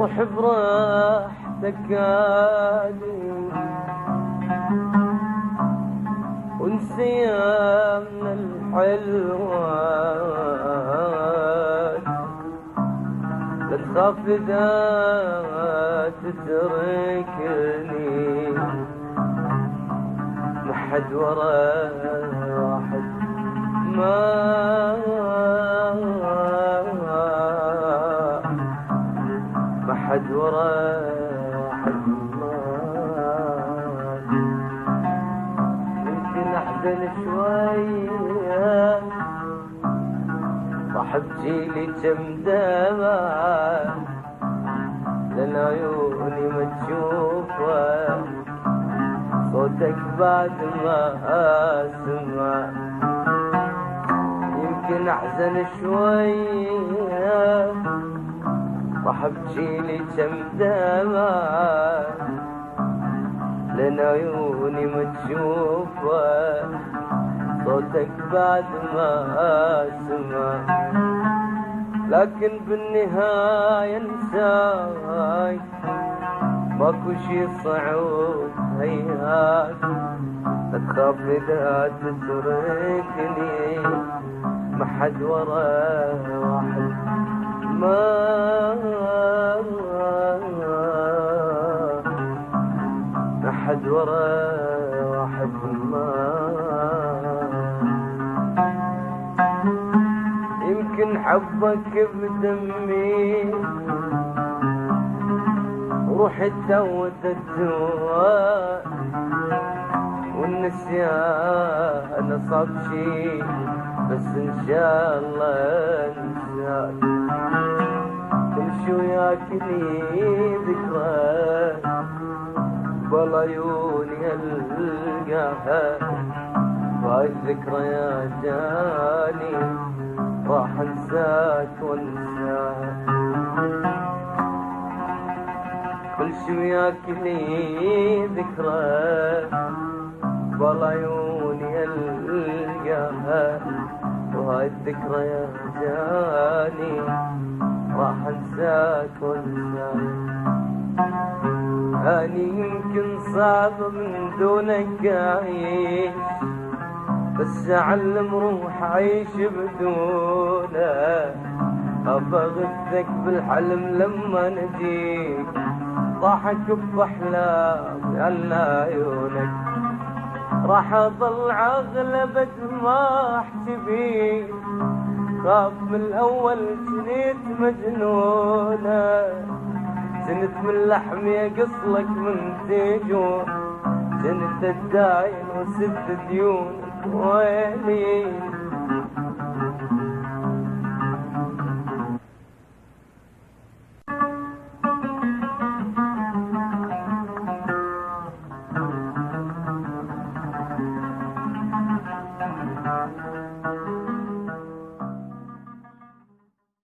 روح براحتك عادي ونسيامنا الحلوات، لا تخاف إذا تتركني محد واحد ما حد واحد يمكن احزن شوية راح بجيلي كم دمعة لان عيوني ما تشوفه صوتك بعد ما اسمع. يمكن احزن شوية راح بجيلي كم دمعة لان عيوني ما تشوفه صوتك بعد ما اسمع. لكن بالنهاية انساك ماكو شي صعود هيهات، لا تخاف اذا تتركني ما حد واحد ما حد واحد يمكن حبك بدمي وروحي تدوت الدواء والنسيان صعب شي بس ان شاء الله انساك. كل شي وياك لي ذكرى بالعيوني القاها وهاي الذكرى يا جاني راح انساك وانساك. كل شي وياك لي ذكرى بالعيوني القاها وهاي الذكرى يا جاني راح انساك وانساك. اني يمكن صعب من دونك اعيش بس اعلم روح عيش بدونه. ابغثك بالحلم لما نجيك ضحك باحلام على عيونك. راح اضل اغلبك ما احكي بيك خاف من الاول جنيت مجنونه. جنت من لحمي اقصلك من تيجون جنت الداين وسد ديونك ويلي